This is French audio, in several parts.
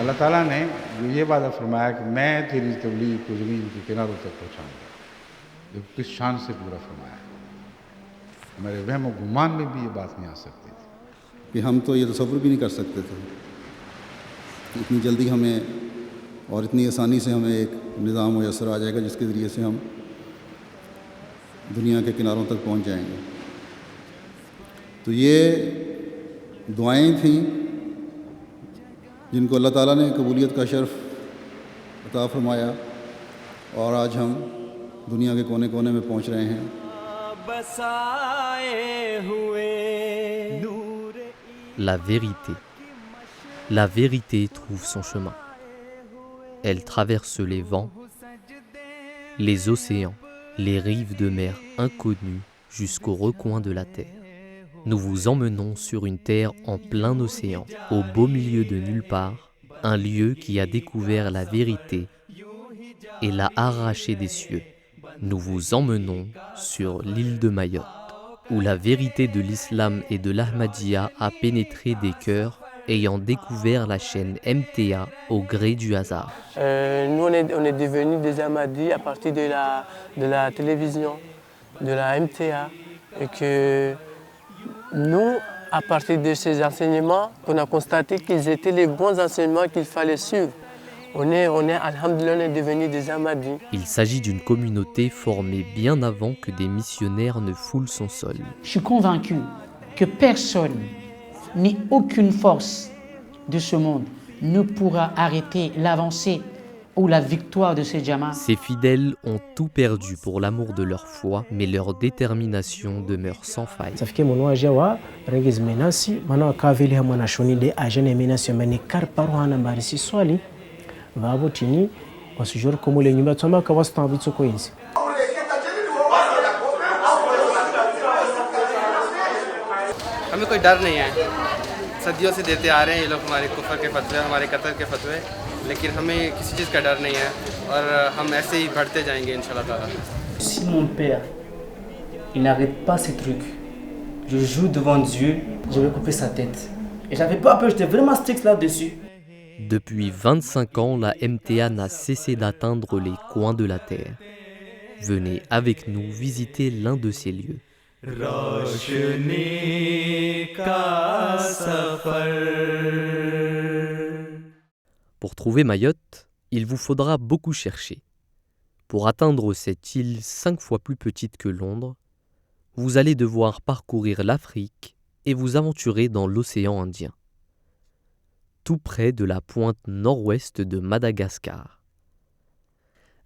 अल्लाह ताला ने ये वादा फरमाया कि मैं तेरी तबलीग को ज़मीन के किनारों तक पहुँचाऊँगा। देखो किस शान से पूरा फरमाया है। हमारे वहम और गुमान में भी ये बात नहीं आ सकती थी कि हम तो ये तसव्वुर भी नहीं कर सकते थे कि इतनी जल्दी हमें और इतनी आसानी से हमें एक निज़ाम मुयस्सर आ जाएगा जिसके ज़रिए से हम दुनिया के किनारों तक पहुंच जाएंगे। तो ये दुआएं थीं जिनको अल्लाह ताला ने कबूलियत का शर्फ़ अता फ़रमाया और आज हम दुनिया के कोने कोने में पहुंच रहे हैं। La vérité trouve son chemin. Elle traverse les vents, les océans, les rives de mer inconnues jusqu'aux recoins de la terre. Nous vous emmenons sur une terre en plein océan, au beau milieu de nulle part, un lieu qui a découvert la vérité et l'a arrachée des cieux. Nous vous emmenons sur l'île de Mayotte, où la vérité de l'islam et de l'Ahmadiyya a pénétré des cœurs, ayant découvert la chaîne MTA au gré du hasard. Nous, on est devenus des Ahmadis à partir de la télévision, de la MTA, et que nous, à partir de ces enseignements, on a constaté qu'ils étaient les bons enseignements qu'il fallait suivre. Alhamdoulilah, on est devenus des Ahmadis. Il s'agit d'une communauté formée bien avant que des missionnaires ne foulent son sol. Je suis convaincu que personne, ni aucune force de ce monde ne pourra arrêter l'avancée ou la victoire de ces Jamaas. Ces fidèles ont tout perdu pour l'amour de leur foi, mais leur détermination demeure sans faille. हमें कोई डर नहीं है, सदियों से देते आ रहे हैं ये लोग हमारे कुफर के फतवे, हमारे कत्ल के फतवे, लेकिन हमें किसी चीज़ का डर नहीं है और हम ऐसे ही बढ़ते जाएंगे इंशाल्लाह ताला। Si mon père, il n'arrête pas ces trucs, je joue devant Dieu, je vais couper sa tête. Et j'avais pas peur, j'étais vraiment strict là-dessus. Depuis 25 ans, la MTA n'a cessé d'atteindre les coins de la terre. Venez avec nous visiter l'un de ces lieux. Pour trouver Mayotte, il vous faudra beaucoup chercher. Pour atteindre cette île 5 fois plus petite que Londres, vous allez devoir parcourir l'Afrique et vous aventurer dans l'océan Indien, tout près de la pointe nord-ouest de Madagascar.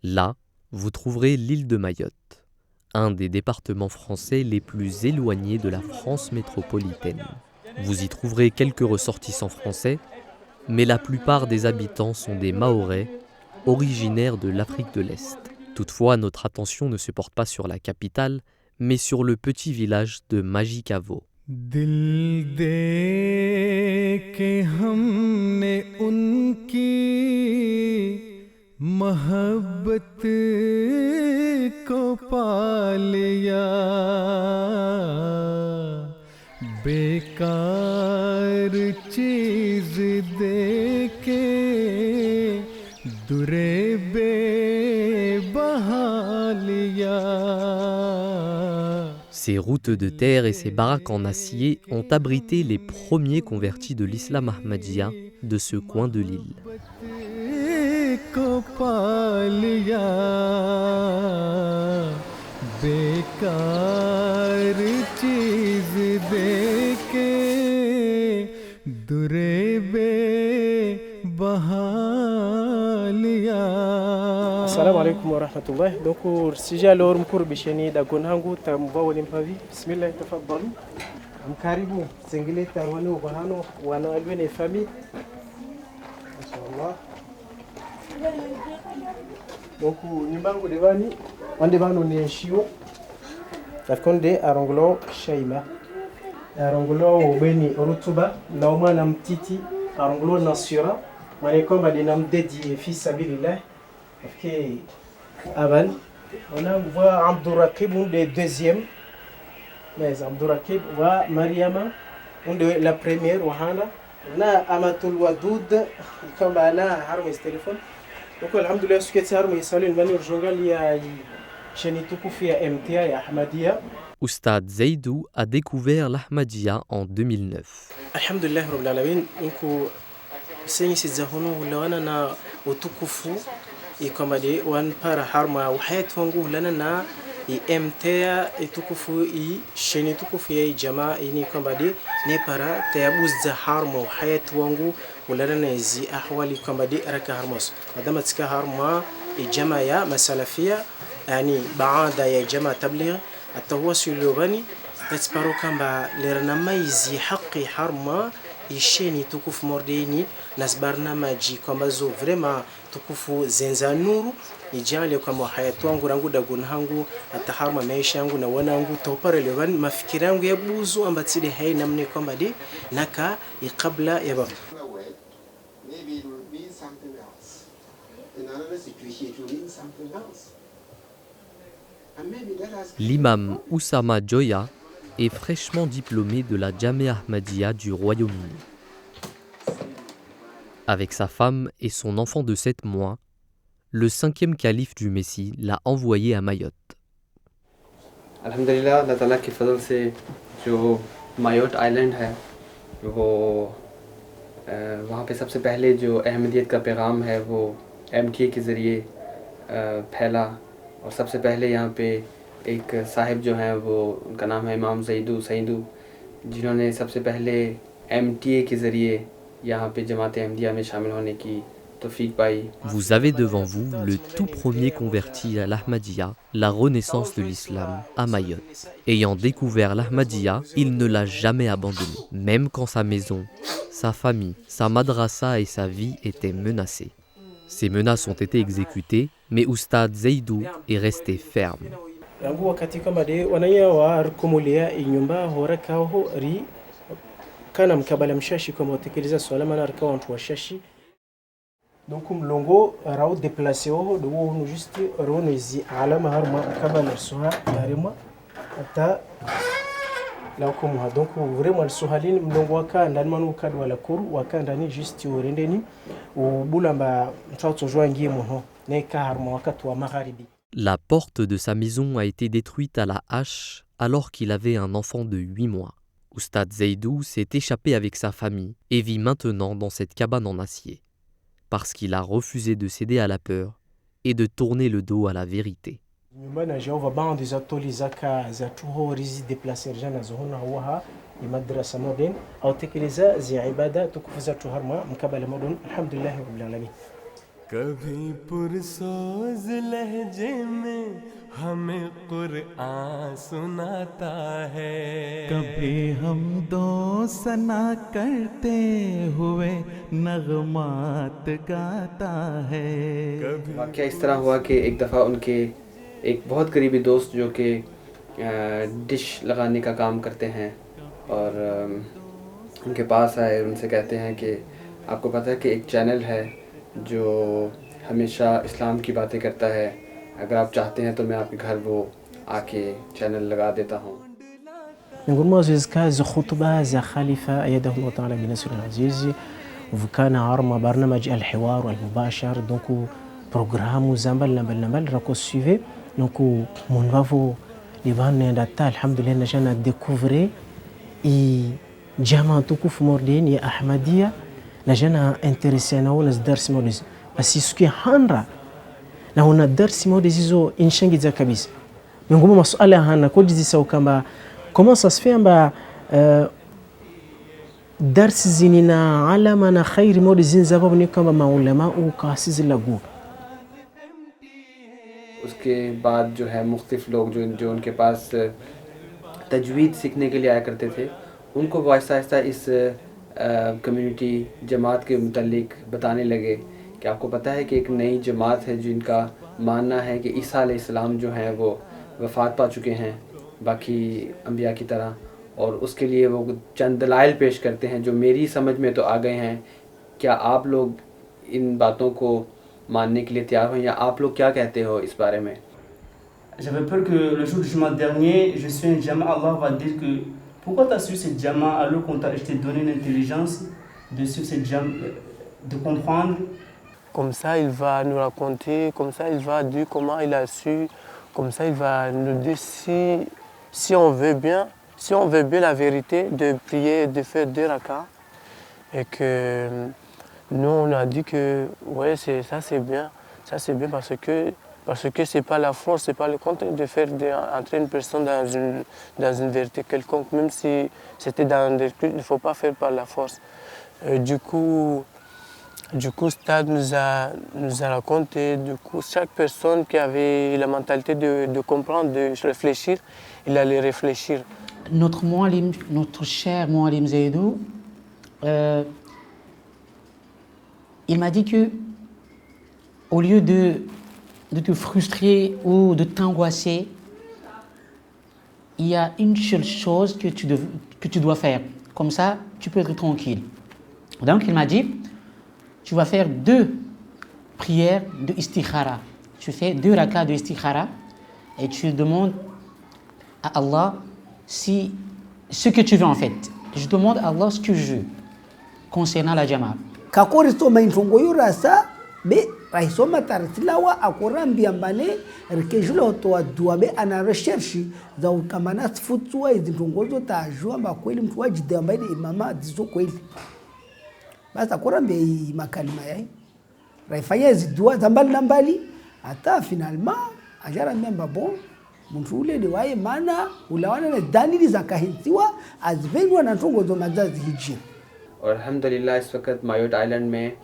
Là, vous trouverez l'île de Mayotte, un des départements français les plus éloignés de la France métropolitaine. Vous y trouverez quelques ressortissants français, mais la plupart des habitants sont des Mahorais, originaires de l'Afrique de l'Est. Toutefois, notre attention ne se porte pas sur la capitale, mais sur le petit village de Majikavo. दिल दे के हमने उनकी मोहब्बत को पा लिया बेकार चीज दे के दुरे बेबहा लिया. Ces routes de terre et ces baraques en acier ont abrité les premiers convertis de l'islam ahmadiyya de ce coin de l'île. Assalamu alaikum wa rahmatullah. Donc, si j'ai alors mkour bishani da gonhangu ta mvawali mpavi. Bismillah, tafadhalu. Mkaribu singile tarwani ubahano wana alwene fami. Inshallah. Donc, nyumbangu devani wande bano ni shio. Takonde aronglo shaima. Aronglo ubeni rutuba na umana mtiti aronglo nasira. Malikomba dinam dédié fils sabilillah. Ok, Aban, on voit Abdourakib, un des deuxièmes, mais Abdourakib, on voit Mariama, un de la première, Wahana, na amatul wadud kama na harma telefone huko alhamdulillah suketi harma isalini mani urjongali ya cheni tukufu ya MTA ya Ahmadiyya. Oustad Zeidou a découvert l'Ahmadiyya en 2009. Alhamdulillah rabbil alamin nku senyi sizahono lawana na utukufu ikamade wan para harma wahayat wangu lana na MTA itukufu cheni tukufu ya jamaa ini kamade ne para tayabuz harma wahayat wangu ولنا نزي أحوالي كم بدي أركه هرمس مادام تسكه هرما الجماعة يا مسلفية يعني بعد يا جماعة تبليغ التواصل اللغوي تسبرو كم لرنا ما يزي حقي هرما يشيني تكوف مرديني نسبرنا ما جي كم بزو فريما تكوفو زنزانورو يجعل كم حياتو عنو رانغو دعون هانغو التحرم ماشي عنو نوانا عنو توبر اللغوي ما فكرانغو يبوزو أم بتصير هاي نمني كم بدي نكا يقبل يبغى maybe it will mean something else. In another situation, it will mean something else. And maybe let us... L'imam Oussama Joya est fraîchement diplômé de la Jamia Ahmadiyya du Royaume-Uni. Avec sa femme et son enfant de 7 mois, le 5e calife du Messie l'a envoyé à Mayotte. अल्हम्दुलिल्लाह अल्लाह ताला के फजल से जो Mayotte island है वो वहाँ पे सबसे पहले जो अहमदियत का पैगाम है वो MTA के ज़रिए फैला और सबसे पहले यहाँ पे एक साहिब जो हैं वो उनका नाम है इमाम सईदू जिन्होंने सबसे पहले MTA के ज़रिए यहाँ पे जमात अहमदिया में शामिल होने की तौफीक पाई. Vous avez devant vous le tout premier converti à l'Ahmadiyya, la renaissance de l'islam à Mayotte. Ayant découvert l'Ahmadiyya, il ne l'a jamais abandonné, même quand sa maison, sa famille, sa madrasa et sa vie étaient menacées. Ces menaces ont été exécutées, mais Oustad Zeidou est resté ferme. Donc mlongo rao déplacé ho do no juste ro no zi alama harma kabala suha yarima ata la komu ha donc vraiment suhalin mlongo waka ndani manu kadwa la kuru waka ndani juste urendeni ubulamba mtauto joangi mono ne ka harma wakati wa magharibi. La porte de sa maison a été détruite à la hache alors qu'il avait un enfant de 8 mois. Oustad Zeidou s'est échappé avec sa famille et vit maintenant dans cette cabane en acier, parce qu'il a refusé de céder à la peur et de tourner le dos à la vérité. कभी पुरसोज लहजे में हमें कुरआन सुनाता है, कभी हम दो सना करते हुए नगमात गाता है. वाक़या इस तरह हुआ कि एक दफ़ा उनके एक बहुत करीबी दोस्त जो कि डिश लगाने का काम करते हैं और उनके पास आए, उनसे कहते हैं कि आपको पता है कि एक चैनल है जो हमेशा इस्लाम की बातें करता है, अगर आप चाहते हैं तो मैं आपके घर वो आके चैनल लगा देता हूँ. نقول موزيز كاز خطبة زي خليفة أيده الله تعالى بنصر العزيز وكان عرما برنامج الحوار المباشر دونكو بروغرام زامبل نبل راكو سيفي دونكو من فافو لبان داتا الحمد لله نجانا ديكوفري اي جامعة توكوف موردين يا أحمدية نجانا انترسينا ونس درس موديز بس يسكي هانرا نهونا درس موديز زو إنشانجي زا كبيس نقول مسألة هانا كل جزي سو كما comment ça se fait bah درس زيننا علمنا خير مود زين زباب نكما معلماء وقاسز लगू. उसके बाद जो है मुख्तलिफ लोग जो उनके पास तजवीद सीखने के लिए आया करते थे, उनको वो आहिस्ता आहिस्ता इस कम्युनिटी जमात के मुतालिक बताने लगे कि आपको पता है कि एक नई जमात है जिनका मानना है कि ईसा अलैहिस्सलाम जो हैं वो वफ़ात पा चुके हैं बाकी अंबिया की तरह, और उसके लिए वो चंद दलाइल पेश करते हैं जो मेरी समझ में तो आ गए हैं. क्या आप लोग इन बातों को मानने के लिए तैयार हो या आप लोग क्या कहते हो इस बारे में? J'avais peur que le jour du jugement dernier, je suis un jama, Allah va dire que pourquoi tu as su cette jama alors qu'on t'a donné une intelligence de suivre cette jambe, de comprendre. Comme ça, il va nous raconter, comme ça, il va dire comment il a su, comme ça, il va nous dire si on veut bien la vérité, de prier, de faire 2 rakas. Et que nous, on a dit que ouais, ça c'est bien parce que c'est pas la force, c'est pas le contraire de faire entrer une personne dans une vérité quelconque, même si c'était dans des trucs, il ne faut pas faire par la force. Du coup, Stade nous a raconté, chaque personne qui avait la mentalité de comprendre, de réfléchir, il allait réfléchir. Notre cher Moualim Zaidou, il m'a dit que au lieu de te frustrer ou de t'angoisser, il y a une seule chose que tu dois faire. Comme ça, tu peux être tranquille. Donc, il m'a dit, tu vas faire 2 prières de istikhara. Tu fais 2 rakas de istikhara et tu demandes à Allah ce que tu veux en fait. Je demande à Allah ce que je veux concernant la jama'a. Kakorisoma infongo yurasa be raisoma tartilawa akorambia mbane rikejula otoa dua be ana recherche za ukamana futsua izintongozo tajua makweli mtu wajide ambaye imama dizo kweli. Basi akorambia makalima yai raifanya zidua zambali na mbali hata finalement ajara memba bon mtu ule de waye mana ulawana na dalili za kahintiwa azvenwa na ntongozo mazazi hiji. और अल्हम्दुलिल्लाह इस वक्त Mayotte island में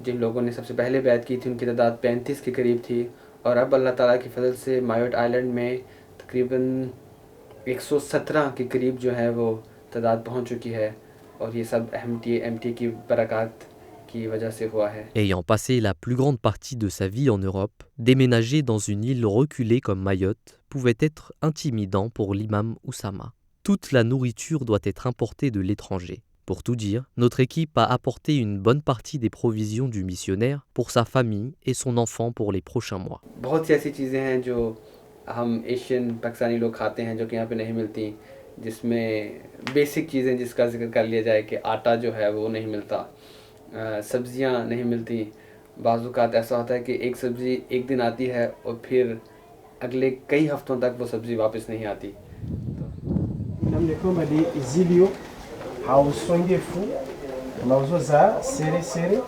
जिन लोगों ने सबसे पहले बैत की थी उनकी तादाद 35 के करीब थी और अब अल्लाह ताला की फजल से मायोट आइलैंड में तकरीबन 117 के करीब जो है वो तादाद पहुंच चुकी है और ये सब एमटी की बरकत की वजह से हुआ है। Ayant passé la plus grande partie de sa vie en Europe, déménager dans une île reculée comme Mayotte pouvait être intimidant pour l'imam Oussama. Toute la nourriture doit être importée de l'étranger. Pour tout dire, notre équipe a apporté une bonne partie des provisions du missionnaire pour sa famille et son enfant pour les prochains mois. बहुत सी ऐसी चीज़ें हैं जो हम एशियन पाकिस्तानी लोग खाते हैं जो कि यहाँ पे नहीं मिलती, जिसमें बेसिक चीज़ें जिसका जिक्र कर लिया जाए कि आटा जो है वो नहीं मिलता, सब्जियाँ नहीं मिलती। बाज़-औक़ात ऐसा होता है कि एक सब्ज़ी एक दिन आती है और फिर अगले कई हफ्तों तक वो सब्ज़ी वापस नहीं आती। hausongefu mauzoza sere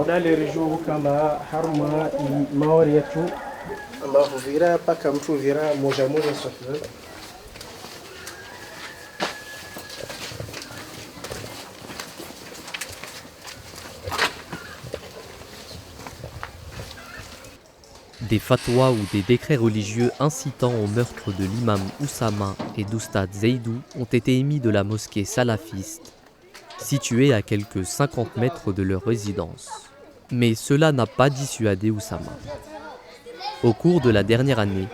dans les régions kama Haruma Maori yetu ambapo vira paka mtu vira moja sofia. Des fatwas ou des décrets religieux incitant au meurtre de l'imam Oussama et d'Oustad Zaidou ont été émis de la mosquée salafiste, située à quelques 50 mètres de leur résidence. Mais cela n'a pas dissuadé Oussama. Au cours de la dernière année,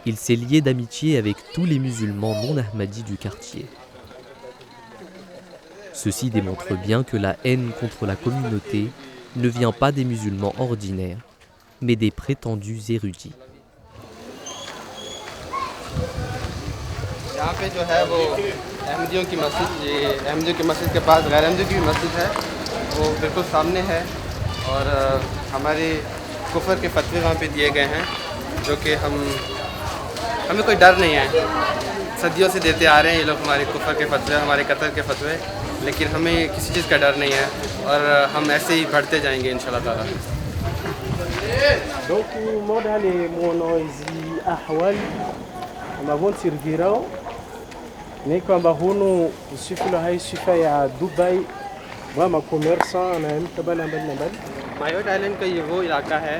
il s'est lié d'amitié avec tous les musulmans non ahmadis du quartier. Ceci démontre bien que la haine contre la communauté ne vient pas des musulmans ordinaires, mais des prétendus érudits. यहाँ पे जो है वो अहमदियों की मस्जिद, ये अहमदियों की मस्जिद के पास गैर अहमदियों की मस्जिद है, वो बिल्कुल सामने है और हमारे कुफर के फतवे वहाँ पे दिए गए हैं जो कि हमें कोई डर नहीं है। सदियों से देते आ रहे हैं ये लोग हमारे कुफर के फतवे, हमारे कतर के फतवे, लेकिन हमें किसी चीज़ का डर नहीं है और हम ऐसे ही बढ़ते जाएंगे इंशाल्लाह ताला। Donc moda le mono hizi ahwali amavonti virao ni kwamba hunu usifula hai sifa ya Dubai wa makomersan na mtabala mbali. Mayotte island का ये वो इलाका है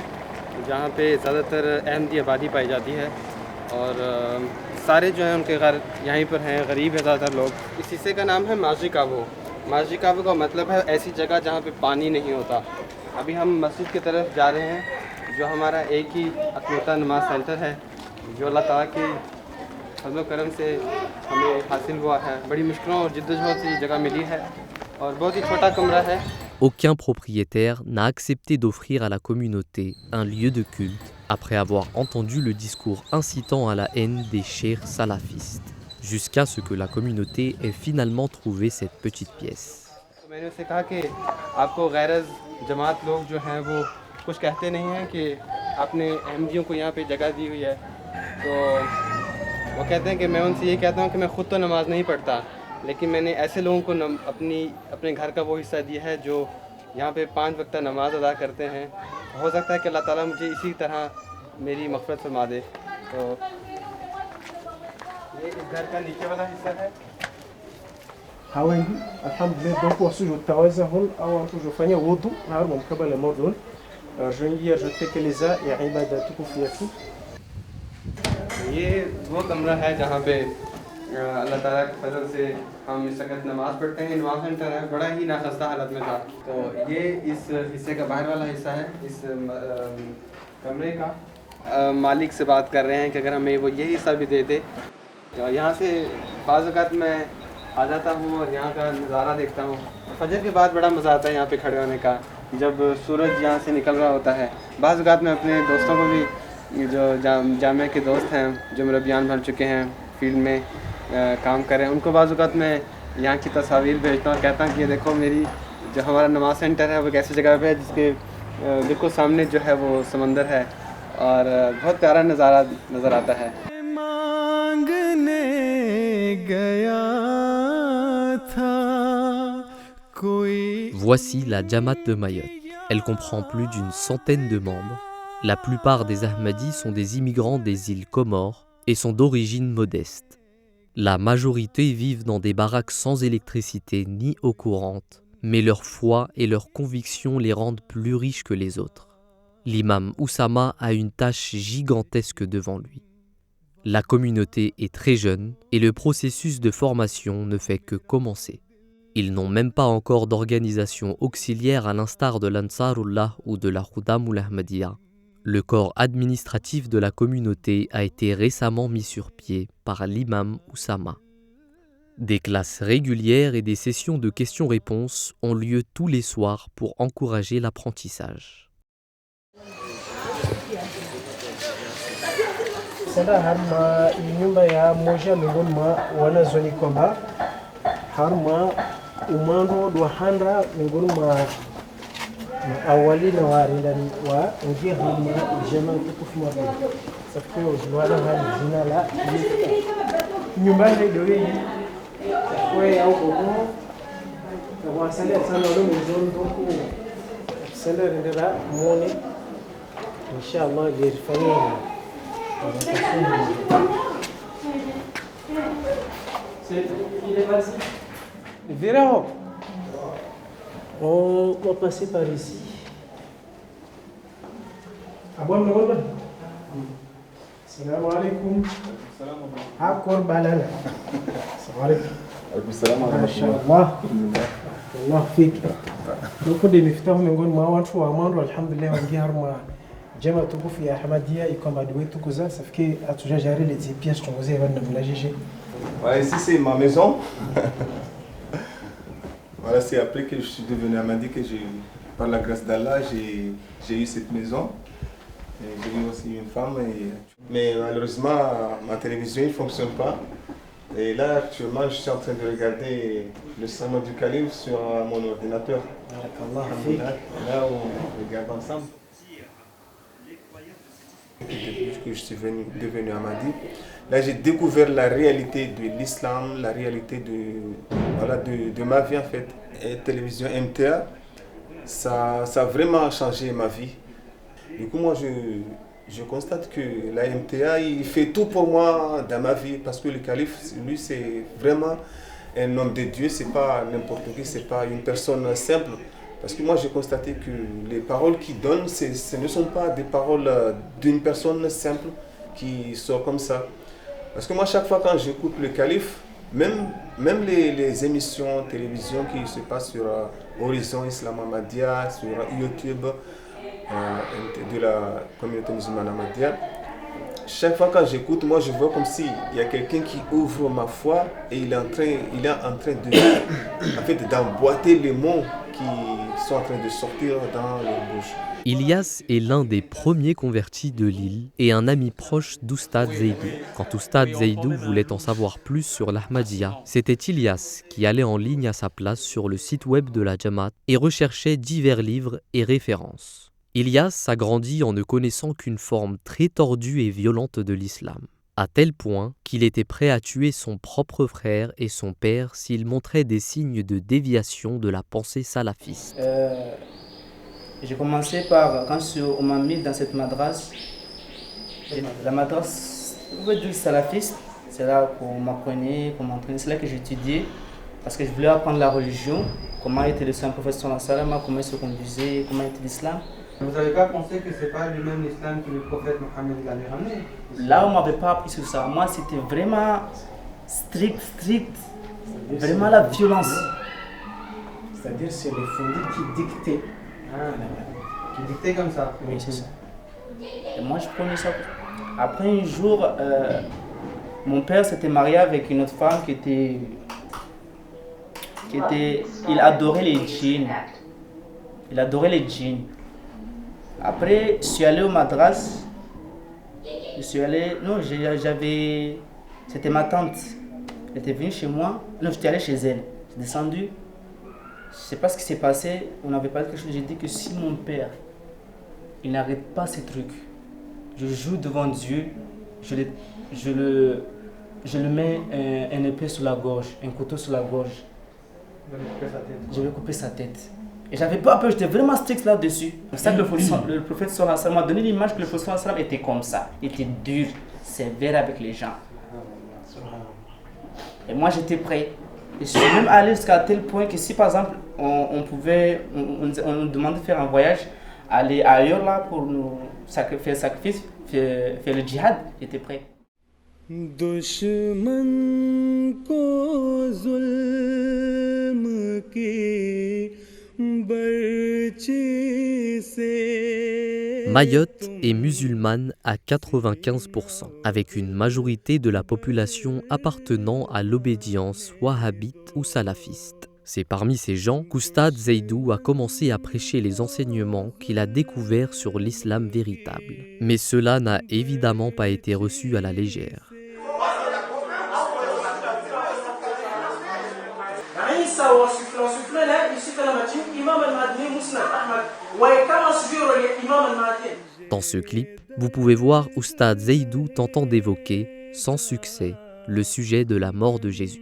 जहाँ पे ज़्यादातर अहमदी आबादी पाई जाती है और सारे जो हैं उनके घर यहीं पर हैं, गरीब है ज़्यादातर लोग। इस हिस्से का नाम है माजी काबो। माजी काबो का मतलब है ऐसी जगह जहाँ पे पानी नहीं होता। अभी हम मस्जिद की तरफ जा रहे हैं जो हमारा एक ही अक़ीदा नमाज सेंटर है जो अल्लाह ताला की फज़ल करम से हमें हासिल हुआ है। बड़ी मुश्किलों और जिद्दोजहद से ये जगह मिली है और बहुत ही छोटा कमरा है। Aucun propriétaire n'a accepté d'offrir à la communauté un lieu de culte après avoir entendu le discours incitant à la haine des cheikhs salafistes. jusqu'à ce que la communauté ait finalement trouvé cette petite pièce. मैंने उससे कहा कि आपको गैरज जमात लोग जो हैं वो कुछ कहते नहीं हैं कि आपने अहमदियों को यहाँ पे जगह दी हुई है, तो वो कहते हैं कि मैं उनसे ये कहता हूँ कि मैं ख़ुद तो नमाज़ नहीं पढ़ता, लेकिन मैंने ऐसे लोगों को अपने घर का वो हिस्सा दिया है जो यहाँ पे 5 वक्त नमाज अदा करते हैं। हो सकता है कि अल्लाह ताला मुझे इसी तरह मेरी मग़फ़िरत फरमा दे। तो ये इस घर का नीचे वाला हिस्सा है। hawendi alhamdulillah donc wasuju tawazahun au kujufanya wudu haru mkabala mordun joingia jotekeleza ya ibada tukufu yetu. ये वो कमरा है जहाँ पे अल्लाह ताला के फजल से हम इस वक्त नमाज़ पढ़ते हैं। नमाज सेंटर है, बड़ा ही नाखस्ता हालत में था। तो ये इस हिस्से का बाहर वाला हिस्सा है। इस कमरे का मालिक से बात कर रहे हैं कि अगर हमें वो ये हिस्सा भी दे दे। तो यहाँ से बाज़ औक़ात मैं आ जाता हूँ और यहाँ का नज़ारा देखता हूँ। फजर के बाद बड़ा मज़ा आता है यहाँ पे खड़े होने का, जब सूरज यहाँ से निकल रहा होता है। बाज़ औक़ात मैं अपने दोस्तों को भी, जो जामिया के दोस्त हैं जो मुरब्बियान बन चुके हैं, फील्ड में काम कर रहे हैं, उनको बाज़ औक़ात मैं यहाँ की तस्वीर भेजता हूँ, कहता हूँ कि ये देखो मेरी जो हमारा नमाज सेंटर है वो एक ऐसी जगह पे है जिसके बिल्कुल सामने जो है वो समंदर है और बहुत प्यारा नज़ारा नज़र आता है। मांगने गया था कोई। Voici la Jamaat de Mayotte. Elle comprend plus d'une centaine de membres. La plupart des Ahmadis sont des immigrants des îles Comores et sont d'origine modeste. La majorité vivent dans des baraques sans électricité ni eau courante, mais leur foi et leurs convictions les rendent plus riches que les autres. L'imam Oussama a une tâche gigantesque devant lui. La communauté est très jeune et le processus de formation ne fait que commencer. Ils n'ont même pas encore d'organisation auxiliaire à l'instar de l'Ansarullah ou de la Khudamul Ahmadiyya. Le corps administratif de la communauté a été récemment mis sur pied par l'imam Oussama. Des classes régulières et des sessions de questions-réponses ont lieu tous les soirs pour encourager l'apprentissage. Sada har ma nyumba ya moja miongoni mwa wanazoni kwamba har ma umando do handra miongoni mwa awali na warindani wa ngia huma jama tukufu wa safi ujwala hali jina la nyumba ile ndio hii kwa au kwa wasali sana wale mzondo ku senda rendera muone inshallah yerifanyeni. Verrez, on va passer par ici. Salam alaikum. Akor balala. Salam alaikum. Mashallah. Allah fik. Donc des miftahu miongoni mwa watu wa Amando alhamdulillah wangia harma jama tukufu ya Ahmadiyya iko madogo tuko za safikiri atujajari les pièces tungoze bana mnajeje. Ouais, ici c'est ma maison. Voilà, c'est après que je suis devenu Ahmadi que par la grâce d'Allah, j'ai eu cette maison. J'ai eu aussi une femme. Mais malheureusement, ma télévision ne fonctionne pas. Et là, actuellement, je suis en train de regarder le sermon du calife sur mon ordinateur. Là, on regarde ensemble. Depuis que je suis devenu Ahmadi, là j'ai découvert la réalité de l'islam, la réalité de ma vie en fait. Et télévision MTA, ça a vraiment changé ma vie. Du coup moi je constate que la MTA il fait tout pour moi dans ma vie parce que le calife lui c'est vraiment un homme de Dieu, c'est pas n'importe qui, c'est pas une personne simple. Parce que moi j'ai constaté que les paroles qu'il donne, ce ne sont pas des paroles d'une personne simple qui sort comme ça. Parce que moi chaque fois quand j'écoute le calife, même les émissions télévision qui se passent sur Horizon Islam Ahmadiyya, sur YouTube de la communauté musulmane Ahmadiyya, chaque fois quand j'écoute, moi je vois comme s'il y a quelqu'un qui ouvre ma foi et il est en train de, en fait, d'emboîter les mots qui sont en train de sortir dans leur bouche. Ilyas est l'un des premiers convertis de l'île et un ami proche d'Oustad Zeidou. Quand Oustad Zeidou voulait en savoir plus sur l'Ahmadiyya, c'était Ilyas qui allait en ligne à sa place sur le site web de la Jamaat et recherchait divers livres et références. Ilyas a grandi en ne connaissant qu'une forme très tordue et violente de l'islam, à tel point qu'il était prêt à tuer son propre frère et son père s'il montrait des signes de déviation de la pensée salafiste. J'ai commencé par, quand on m'a mis dans cette madrase, la madrase, on va dire salafiste, c'est là qu'on m'apprenait, qu'on m'entraînait, c'est là que j'étudiais, parce que je voulais apprendre la religion, comment était le saint prophète sallallahu alayhi wa sallam, comment il se conduisait, comment était l'islam. Vous n'avez pas pensé que ce n'est pas le même islam que le prophète Mohammed l'avait ramené? Là, on ne m'avait pas appris sur ça. Moi, c'était vraiment strict, vraiment la violence. C'est-à-dire c'est les fondés qui dictaient. Qui dictait comme ça. Oui, c'est ça. Et moi, je prenais ça. Après, un jour, mon père s'était marié avec une autre femme qui était... Il adorait les djinns. Il adorait les djinns. Après, je suis allé au madras. C'était ma tante. Elle était venue chez moi. Non, j'étais allé chez elle. Je suis descendu. Je ne sais pas ce qui s'est passé, on avait parlé de quelque chose, j'ai dit que si mon père, il n'arrête pas ces trucs, je joue devant Dieu, je le mets un épée sur la gorge, un couteau sur la gorge. Je vais couper sa tête. Et j'avais pas peur, j'étais vraiment strict là-dessus. C'est ça que le prophète sallallahu alayhi wa sallam m'a donné l'image que le prophète sallallahu alayhi wa sallam était comme ça. Il était dur, sévère avec les gens. Et moi j'étais prêt. Et je suis même allé jusqu'à tel point que si par exemple on nous demandait de faire un voyage, aller ailleurs là pour nous faire sacrifice, faire le djihad, j'étais prêt. Mayotte est musulmane à 95%, avec une majorité de la population appartenant à l'obédience wahhabite ou salafiste. C'est parmi ces gens qu'Oustad Zeidou a commencé à prêcher les enseignements qu'il a découverts sur l'islam véritable. Mais cela n'a évidemment pas été reçu à la légère. Dans ce clip, vous pouvez voir Oustad Zeidou tentant d'évoquer, sans succès, le sujet de la mort de Jésus.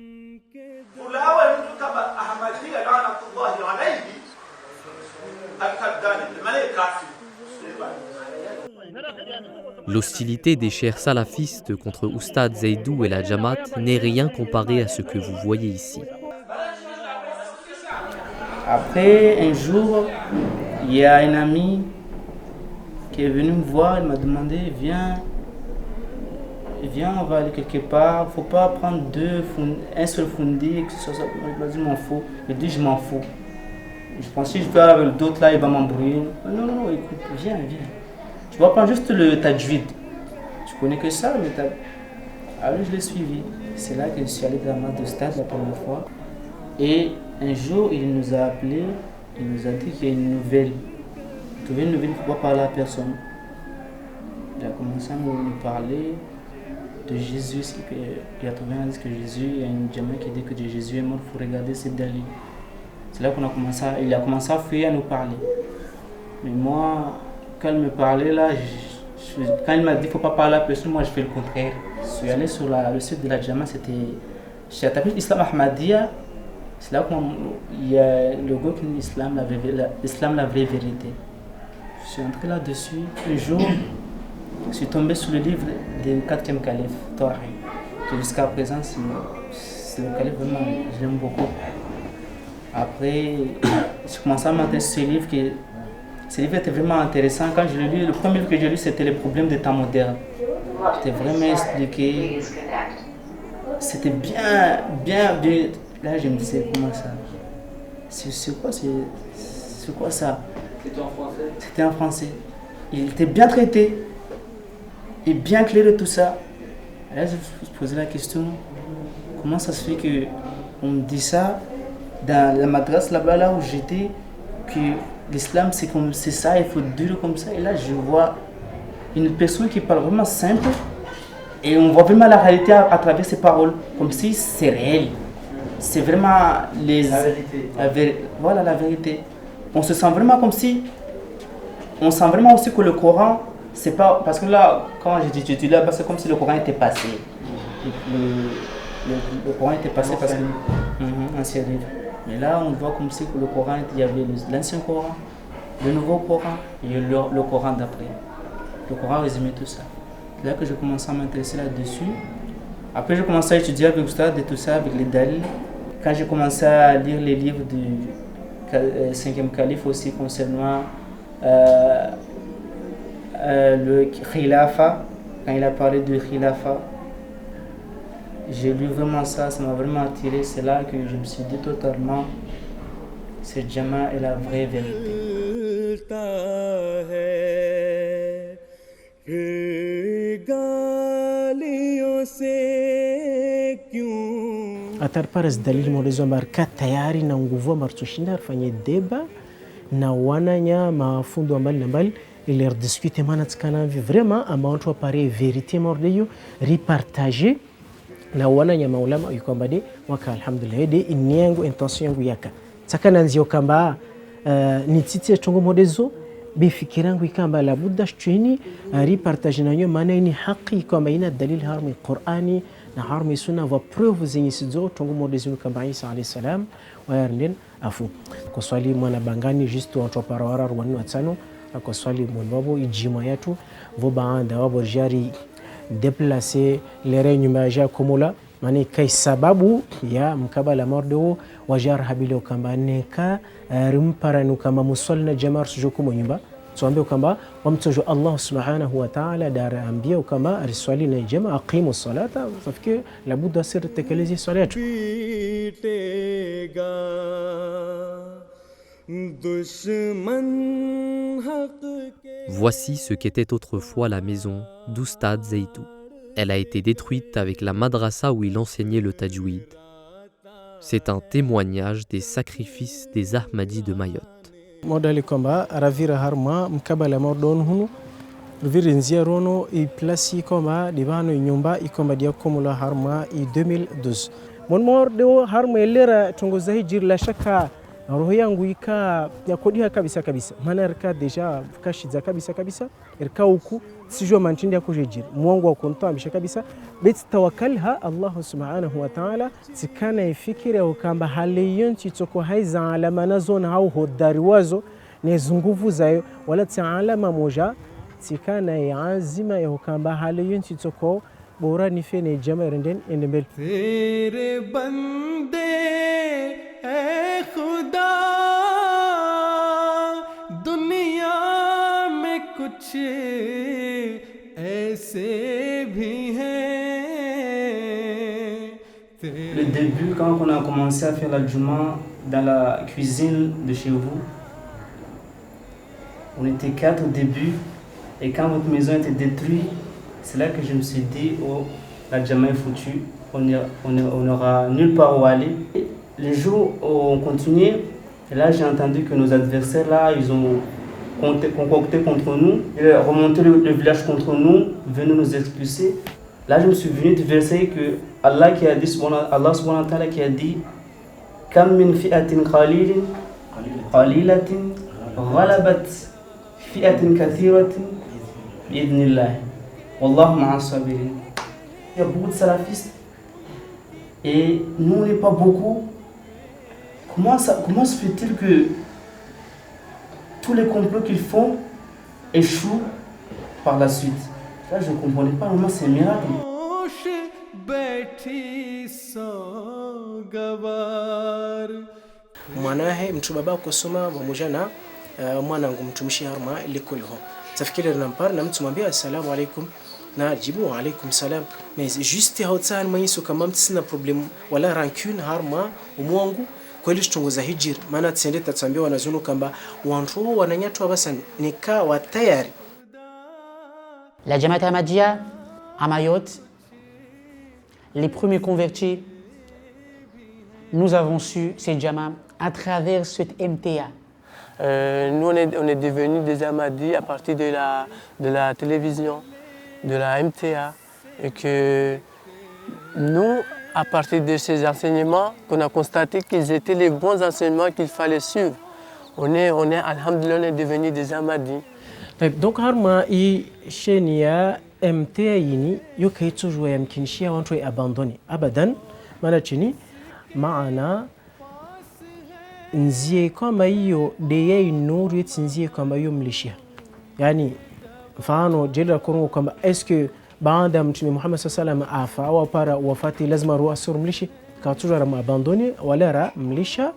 L'hostilité des chers salafistes contre Oustad Zeidou et la Jamaat n'est rien comparé à ce que vous voyez ici. Après, un jour, il y a une amie qui est venue me voir, elle m'a demandé, viens, on va aller quelque part, il ne faut pas prendre un seul fondé, que ce soit ça. Elle m'a dit, je m'en fous. Je dis, je m'en fous. Je pensais que je vais avec d'autres là, il va m'embrouiller. Non, écoute, viens. Tu vas prendre juste le tajwid. Tu connais que ça, mais alors je l'ai suivi. C'est là que je suis allé dans la masse de stade la première fois. Et un jour, il nous a appelés, il nous a dit qu'il y a une nouvelle. Vous trouvez une nouvelle, il ne faut pas parler à personne. Il a commencé à nous parler de Jésus. Il a trouvé un disque que Jésus, il y a une gamin qui dit que Jésus est mort, il faut regarder ses dalils. C'est là qu'il a commencé à fuir, à nous parler. Mais moi, quand il me parlait là, quand il m'a dit qu'il ne faut pas parler à personne, moi je fais le contraire. Je suis allé sur le site de la Jama, j'ai tapé Islam Ahmadiyya. C'est là qu'il y a le goût de l'islam, la vraie vérité. Je suis entré là-dessus. Un jour, je suis tombé sur le livre du 4e calife, Tahi, qui jusqu'à présent, c'est le calife vraiment, je l'aime beaucoup. Après, j'ai commencé à m'intéresser ce livre. Ce livre était vraiment intéressant. Quand je l'ai lu, le premier livre que j'ai lu, c'était les problèmes des temps modernes. C'était vraiment expliqué. C'était bien. Là, je me disais, comment ça? C'est quoi ça? C'était en français. C'était en français. Il était bien traité. et bien clairer tout ça. Et là, je me posais la question, comment ça se fait qu'on me dit ça dans la madrasa là-bas, là où j'étais, que l'islam c'est ça, il faut dire comme ça. Et là, je vois une personne qui parle vraiment simple et on voit vraiment la réalité à travers ses paroles, comme si c'est réel. C'est vraiment la vérité. Voilà la vérité. On se sent vraiment comme si, on sent vraiment aussi que le Coran, c'est pas, parce que là, quand j'ai dit tu là, c'est comme si le Coran était passé. Le Coran était passé parce que ancien livre. Mais là, on voit comme si que le Coran, il y avait l'ancien Coran, le nouveau Coran et le Coran d'après. Le Coran résumait tout ça. C'est là que j'ai commencé à m'intéresser là-dessus. Après, j'ai commencé à étudier avec Oustad et tout ça, avec les dalils. Quand j'ai commencé à lire les livres du 5e calife aussi concernant le Khilafa, quand il a parlé de Khilafa, j'ai lu vraiment ça m'a vraiment attiré. C'est là que je me suis dit totalement, cette Jama est la vraie vérité. Atar paras dalili mwolezo ambayo tayari na nguvu ambayo tushinda afanye deba na wananya mafundo mbali na mbali ili rediscuter mana tsikana vraiment amantu apare vérité mordeyo repartager na wananya maulama yuko mbade waka alhamdulillah de inyangu intention yangu yaka tsakana nzio kamba ni titi chongo modezo bifikirangu ikamba la budda shtuini repartager nanyo maana ni haki kama ina dalili harmi Qur'ani na harmi sunna wa preuve zenye sizo tongo modezo kamba Isa alayhi salam wa yarnden afu kwa swali mwana bangani juste watu parawara rwani watano kwa swali mwanbabo ijima yetu vo baanda wabo jari déplacer lere nyuma ya komula mani kai sababu ya mkabala mordo wajar habilo kamba neka rimparanu kama musalna jamar sujukumo nyumba tuambie kwamba wamtojo Allah subhanahu wa ta'ala dara ambia kama riswali na jamaa aqimu salata safikiri labda sir tekelezi swala yetu. Voici ce qu'était autrefois la maison d'Oustad Zeitou. Elle a été détruite avec la madrasa où il enseignait le tajwid. C'est un témoignage des sacrifices des Ahmadis de Mayotte. Modali kwamba ravira harma mkabala mordon hunu ruviri nzia rono i plasi kwamba divano nyumba ikomba dia komula harma i 2012 mon mordo harma elera tongoza hijir la shaka roho yangu ika yakodiha kabisa maana erka deja kashiza kabisa erka huku sijua mantindi yako jijir mwangu wakuntambisha kabisa bet tawakkalha Allah subhanahu wa ta'ala tikana ifikire ukamba hali yonti toko haiza alama nazo na au hodari wazo ni nguvu zayo wala alama moja tikana yazima ya ukamba hali yonti toko bora nifene jamaa renden endembel tere bande ए खुदा दुनिया में कुछ ऐसे भी हैं. Le début, quand on a commencé à faire la Juma dans la cuisine de chez vous, on était 4 au début, et quand votre maison était détruite, c'est là que je me suis dit, oh, la Jama est foutue, on n'aura nulle part où aller. Les jours où on continuait, et là j'ai entendu que nos adversaires là, ils ont concocté contre nous, remonté le village contre nous, venu nous expulser. Là je me suis venu du verset que Allah qui a dit, Allah subhanahu wa ta'ala qui a dit, Kam min fi'atin qalilatin ghalabat fi'atin kathiratin bi'idnillah. Wallahu ma'a sabirin. Il y a beaucoup de salafistes et nous on n'est pas beaucoup. Comment se fait-il que tous les complots qu'ils font échouent par la suite? Là, je ne comprenais pas, vraiment c'est un miracle. Mwanahe mtu baba kusoma pamoja na mwanangu mtumishi harma likulho tafikiri nampar na mtu mwambia assalamu alaikum na jibu alaikum salam mais juste hautan maiso kama mtsina problem wala rancune harma umwangu kweli tutongoza hijir maana tsende tatsambia wanazunu kamba wantu wananyatwa basa nika wa tayari La Jamaat Ahmadiyya à Mayotte, les premiers convertis, nous avons su ces Jamaat à travers cette MTA. Nous, on est devenus des Ahmadis à partir de la télévision, de la MTA. Et que nous, à partir de ces enseignements, qu'on a constaté qu'ils étaient les bons enseignements qu'il fallait suivre. Alhamdulillah, on est devenus des Ahmadis. Donc, harma i shenia MTA yini yo kai toujours yamkin shi want to abandonner abadan mana chini maana nzie kama hiyo de yai nuru nzie kama hiyo mlishia yani mfano jela kongo kama est-ce que baada mtume Muhammad sallallahu alaihi wasallam afa au para wafati lazima ruasur mlishi ka toujours ram abandonner wala ra mlisha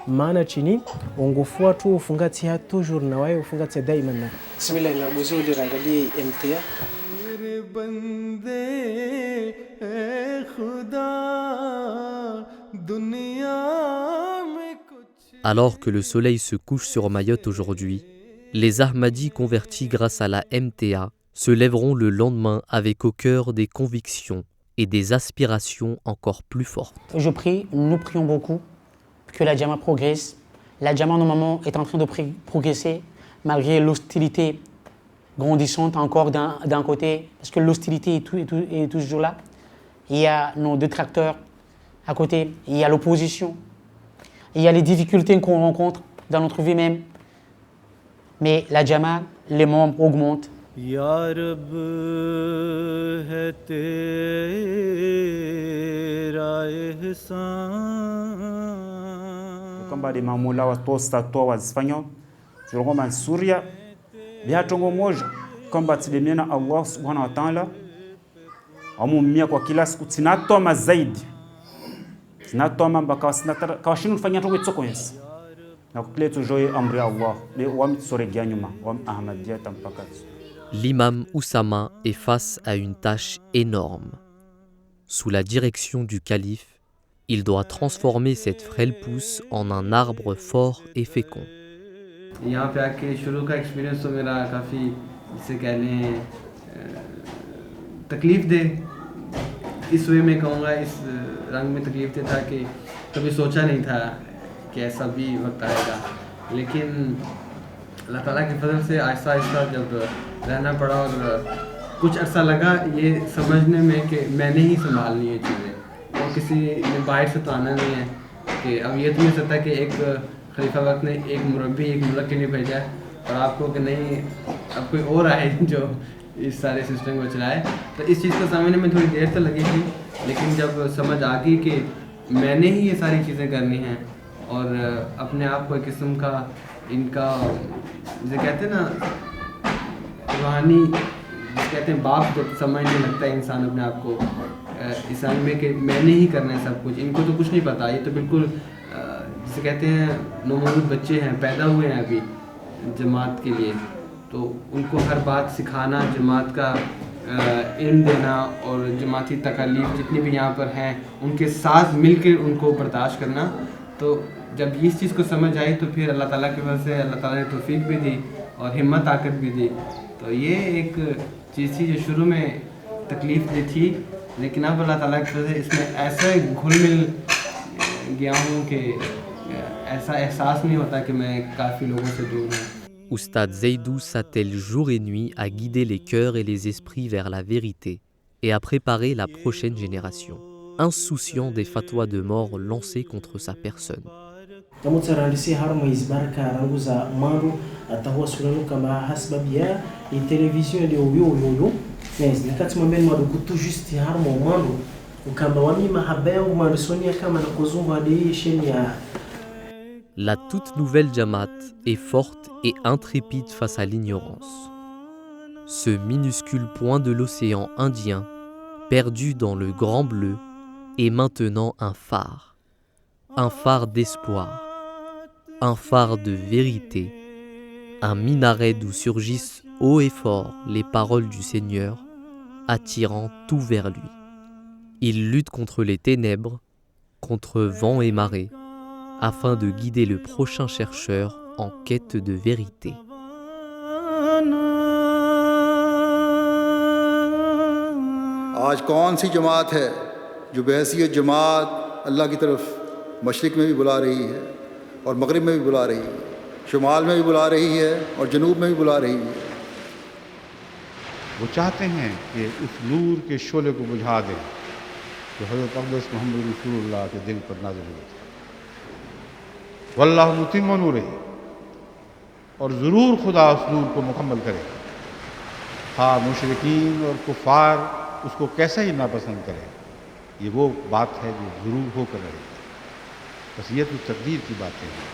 maana chini ungufuatu ufungati ya toujours na wayo ufungati daima na bismillah na buzo de rangalie MTA bande e khuda dunya mein kuch. Alors que le soleil se couche sur Mayotte aujourd'hui, les Ahmadis convertis grâce à la MTA se lèveront le lendemain avec au cœur des convictions et des aspirations encore plus fortes. Je prie, nous prions beaucoup que la Jama progresse. La Jama, normalement, est en train de progresser malgré l'hostilité grandissante encore d'un côté, parce que l'hostilité est toujours là. Il y a nos détracteurs à côté, il y a l'opposition, il y a les difficultés qu'on rencontre dans notre vie même. Mais la Jama, les membres augmentent. Ya Rab hai tera ihsan. Kamba de mamula wa tosta to wa espanhol tulikuwa man Suria bihatongo moja kwamba tulimena Allah subhanahu wa ta'ala amumia kwa kila siku tinatoma zaidi tinatoma mpaka kawashinu kufanya tongo tsoko yes na kukile tujoye amri Allah le wamitsore gyanyuma wam Ahmadiyya tampaka. L'imam Oussama est face à une tâche énorme. Sous la direction du calife, il doit transformer cette frêle pousse en un arbre fort et fécond. यहाँ पे आके शुरू का एक्सपीरियंस तो मेरा काफ़ी जिसे कह लें तकलीफ दे इस वे में कहूँगा इस रंग में तकलीफ दे था कि कभी सोचा नहीं था कि ऐसा भी वक्त आएगा लेकिन अल्लाह ताला के फजल से आहिस्ता आहिस्ता जब रहना पड़ा और कुछ अर्सा लगा ये समझने में कि मैंने ही संभालनी है चीज़ें और किसी ने बाहर से तो आना नहीं है कि अब ये तो नहीं सकता कि एक खलीफा वक्त ने एक मुरब्बी एक मुल्क के लिए भेजा है और आपको कि नहीं अब कोई और आए जो इस सारे सिस्टम को चलाए तो इस चीज़ को समझने में थोड़ी देर तो लगी थी लेकिन जब समझ आ गई कि मैंने ही ये सारी चीज़ें करनी हैं और अपने आप को एक किस्म का इनका जैसे कहते हैं ना रूहानी जिसे कहते हैं बाप जब समझने लगता है इंसान अपने आप को इंसान में कि मैंने ही करना है सब कुछ इनको तो कुछ नहीं पता ये तो बिल्कुल जिसे कहते हैं नौमौजूद बच्चे हैं पैदा हुए हैं अभी जमात के लिए तो उनको हर बात सिखाना जमात का इल्म देना और जमाती तकालीफ जितनी भी यहाँ पर हैं उनके साथ मिलकर उनको बर्दाश्त करना तो जब इस चीज़ को समझ आई तो फिर अल्लाह ताला की वजह से अल्लाह ताला ने तौफीक भी दी और हिम्मत ताकत भी दी तो ये एक चीज़ थी जो शुरू में तकलीफ़ दी थी लेकिन अब अल्लाह ताला की वजह से इसमें ऐसा घुल मिल गया हूँ कि ऐसा एहसास नहीं होता कि मैं काफ़ी लोगों से दूर हूँ. Oustad Zeidou s'attelle jour et nuit à guider les cœurs et les esprits vers la vérité et à préparer la prochaine génération, insouciant des fatwas de mort lancés contre sa personne. La toute nouvelle Jamaat est forte et intrépide face à l'ignorance. Ce minuscule point de l'océan Indien, perdu dans le grand bleu, est maintenant un phare d'espoir, un phare de vérité, un minaret d'où surgissent haut et fort les paroles du Seigneur, attirant tout vers lui. Il lutte contre les ténèbres, contre vent et marée, afin de guider le prochain chercheur en quête de vérité. आज कौन सी जमात है जो बहैसियत जमात अल्लाह की तरफ मशरिक़ में भी बुला रही है और मगरिब में भी बुला रही है, शुमाल में भी बुला रही है और जनूब में भी बुला रही है। वो चाहते हैं कि उस नूर के शोले को बुझा दें जो हज़रत अक़दस मोहम्मद रसूलुल्लाह के दिल पर नाज़िल हुए थे। वल्लाहु मुतिम्मु नूरिही, और ज़रूर खुदा उस नूर को मुकम्मल करे। हाँ, मुशरिकीन और कुफ़ार उसको कैसा ही नापसंद करें, ये वो बात है जो ज़रूर होकर रहेगी। बस ये तो तकदीर की बातें हैं।